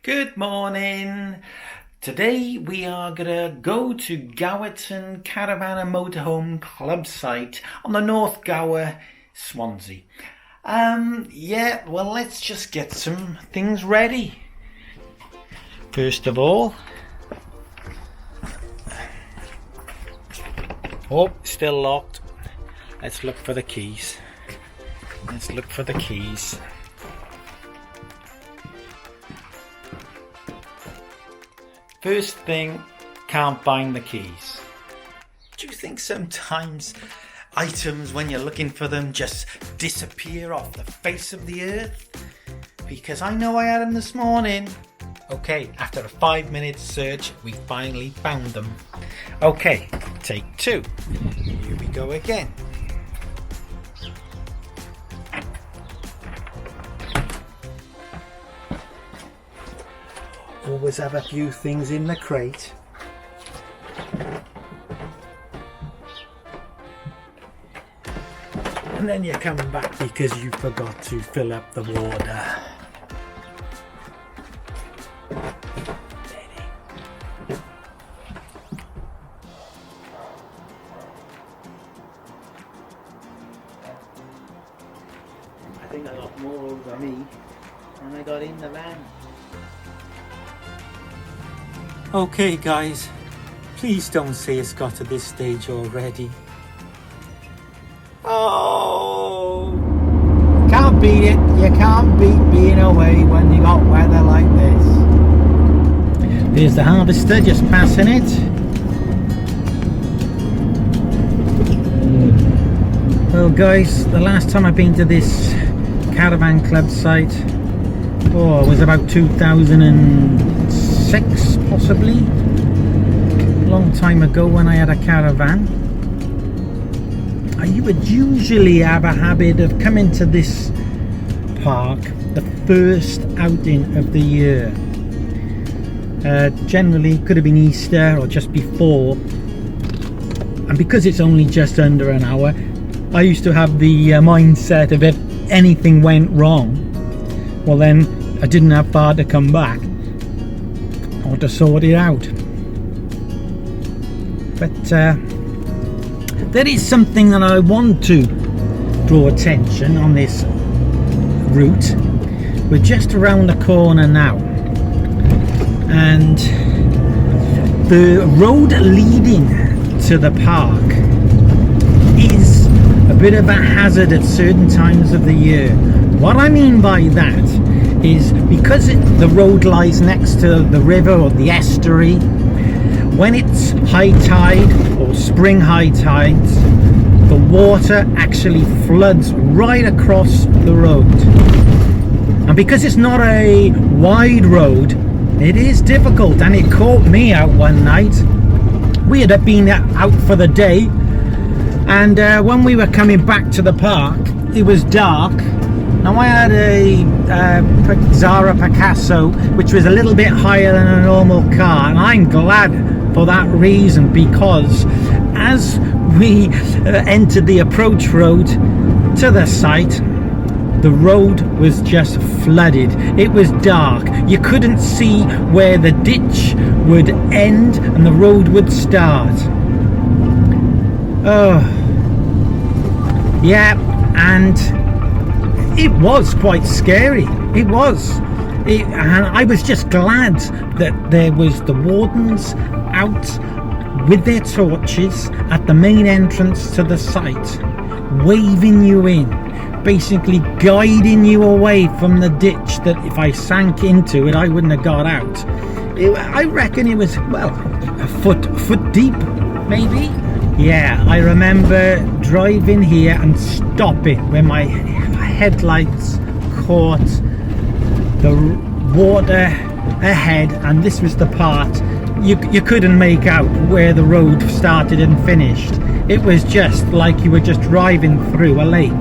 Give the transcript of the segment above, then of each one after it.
Good morning. Today we are gonna go to Gowerton Caravan and Motorhome Club Site on the North Gower, Swansea. Well, let's just get some things ready. First of all, still locked. Let's look for the keys. First thing, can't find the keys. Do you think sometimes items, when you're looking for them, just disappear off the face of the earth? Because I know I had them this morning. Okay, after a 5-minute search, we finally found them. Okay, take 2. Here we go again. Always have a few things in the crate. And then you're coming back because you forgot to fill up the water. I think I got more over me than I got in the van. Okay guys, please don't say it's got to this stage already. Oh, can't beat it. You can't beat being away when you got weather like this. There's the harvester just passing it. Well guys, the last time I've been to this caravan club site, it was about 2006 possibly, a long time ago when I had a caravan. I would usually have a habit of coming to this park the first outing of the year. Generally could have been Easter or just before, and because it's only just under an hour, I used to have the mindset of if anything went wrong, well then I didn't have far to come back or to sort it out. But there is something that I want to draw attention on this route. We're just around the corner now, and the road leading to the park is a bit of a hazard at certain times of the year. What I mean by that is because the road lies next to the river or the estuary, when it's high tide or spring high tides, the water actually floods right across the road. And because it's not a wide road, it is difficult, and it caught me out one night. We had been out for the day, and when we were coming back to the park, it was dark. Now I had a Zara Picasso, which was a little bit higher than a normal car, and I'm glad for that reason, because as we entered the approach road to the site, the road was just flooded. It was dark. You couldn't see where the ditch would end and the road would start. Oh, yeah, and it was quite scary. It was. And I was just glad that there was the wardens out with their torches at the main entrance to the site, waving you in, basically guiding you away from the ditch that if I sank into it I wouldn't have got out. I reckon it was, well, a foot deep maybe. Yeah, I remember driving here and stopping when my headlights caught the water ahead, and this was the part you couldn't make out where the road started and finished. It was just like you were just driving through a lake.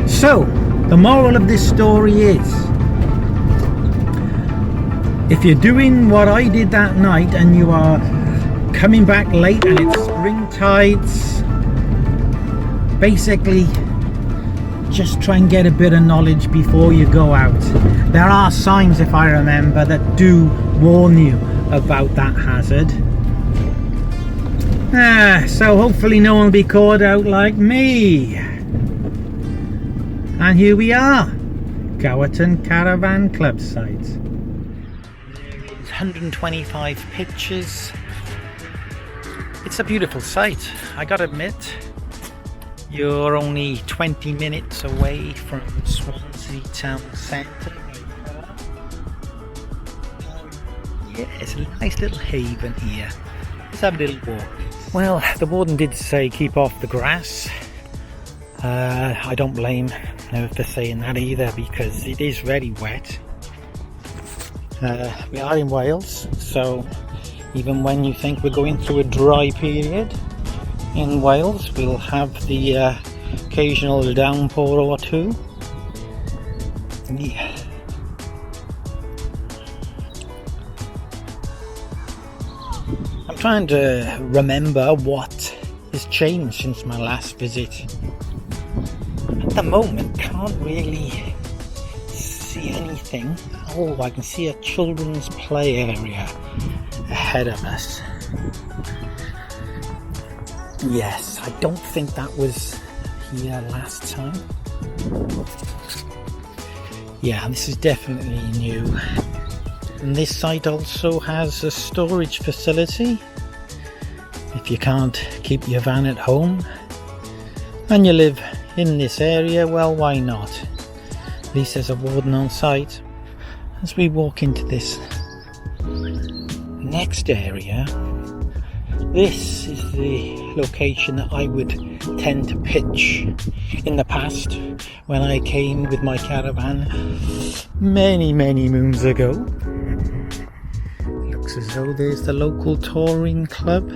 So the moral of this story is, if you're doing what I did that night and you are coming back late and it's spring tides, basically just try and get a bit of knowledge before you go out. There are signs, if I remember, that do warn you about that hazard. So hopefully no one will be caught out like me. And here we are, Gowerton Caravan Club Site. There's 125 pictures. It's a beautiful site, I gotta admit. You're only 20 minutes away from Swansea town centre. Yeah, it's a nice little haven here. Let's have a little walk. Well, the warden did say keep off the grass. I don't blame them for saying that either, because it is very wet. We are in Wales, so even when you think we're going through a dry period in Wales, we'll have the occasional downpour or two. Yeah. I'm trying to remember what has changed since my last visit. At the moment, can't really see anything. Oh, I can see a children's play area ahead of us. Yes, I don't think that was here last time. Yeah, this is definitely new. And this site also has a storage facility. If you can't keep your van at home and you live in this area, well, why not? At least there's a warden on site. As we walk into this next area, this is the location that I would tend to pitch in the past when I came with my caravan many moons ago. Looks as though there's the local touring club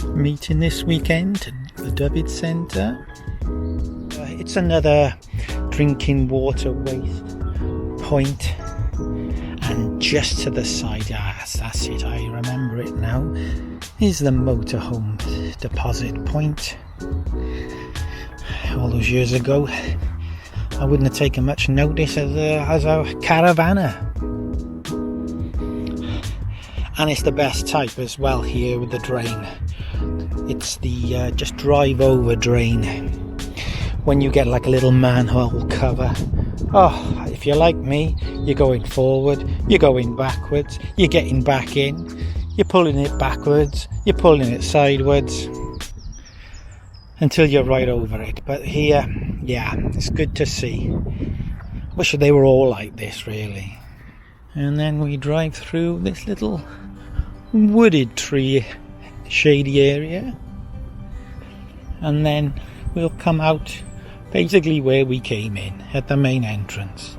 meeting this weekend at the Dyfed Centre. It's another drinking water waste point, and just to the side, yes, that's it, I remember it now, is the motorhome deposit point. All those years ago, I wouldn't have taken much notice as a caravanner. And it's the best type as well here with the drain. It's the just drive over drain. When you get like a little manhole cover. Oh, if you're like me, you're going forward, you're going backwards, you're getting back in, you're pulling it backwards, you're pulling it sideways, until you're right over it. But here, yeah, it's good to see. Wish they were all like this, really. And then we drive through this little wooded tree shady area, and then we'll come out basically where we came in, at the main entrance.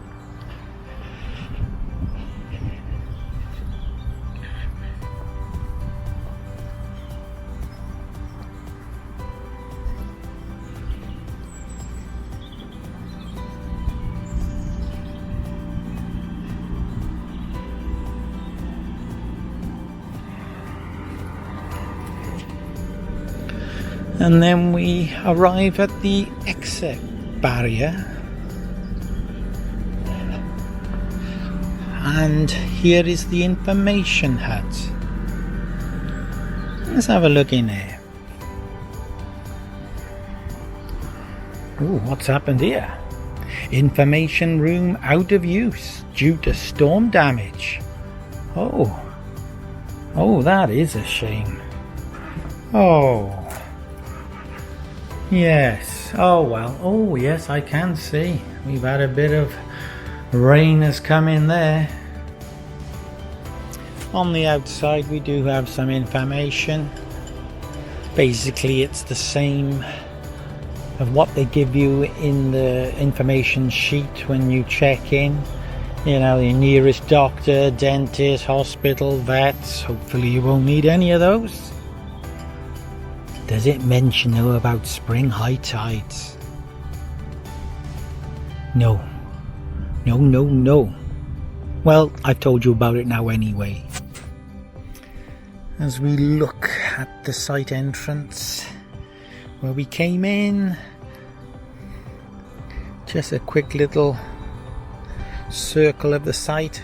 And then we arrive at the exit barrier, and here is the information hut. Let's have a look in there. Ooh, what's happened here? Information room out of use due to storm damage. Oh, that is a shame. Oh, yes. Oh well. Oh yes, I can see we've had a bit of rain has come in there. On the outside we do have some information. Basically it's the same of what they give you in the information sheet when you check in. You know, the nearest doctor, dentist, hospital, vets. Hopefully you won't need any of those. Does it mention though about spring high tides? No. Well, I've told you about it now anyway. As we look at the site entrance where we came in, Just a quick little circle of the site.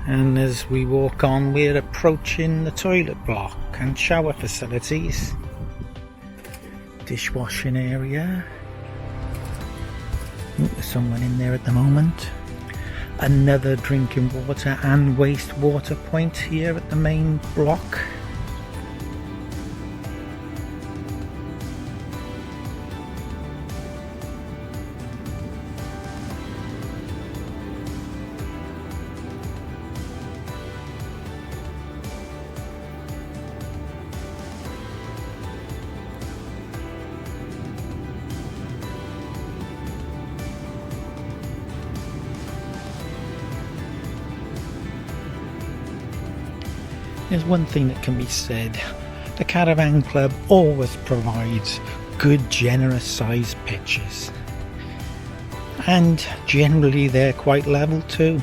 And as we walk on, we're approaching the toilet block and shower facilities, dishwashing area. Ooh, there's someone in there at the moment. Another drinking water and wastewater point here at the main block. There's one thing that can be said: the Caravan Club always provides good, generous sized pitches, and generally they're quite level too.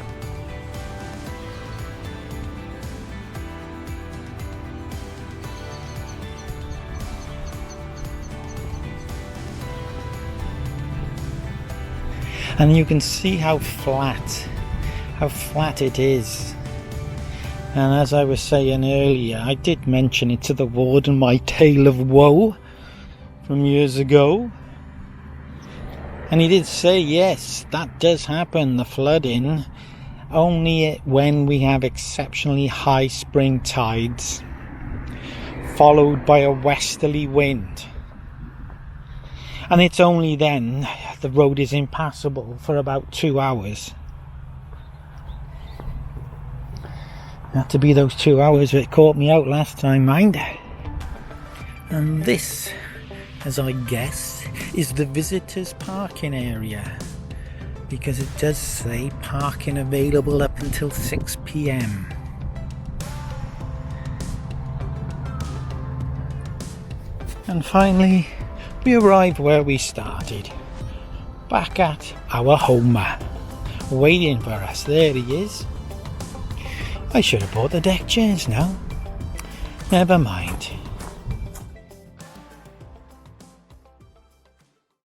And you can see how flat it is. And as I was saying earlier, I did mention it to the warden, my tale of woe from years ago. And he did say, yes, that does happen, the flooding, only when we have exceptionally high spring tides, followed by a westerly wind. And it's only then the road is impassable for about 2 hours. Had to be those 2 hours that caught me out last time, mind. And this, as I guess, is the visitors parking area, because it does say parking available up until 6 p.m. And finally, we arrived where we started, back at our Homer, waiting for us. There he is. I should have bought the deck chairs now. Never mind.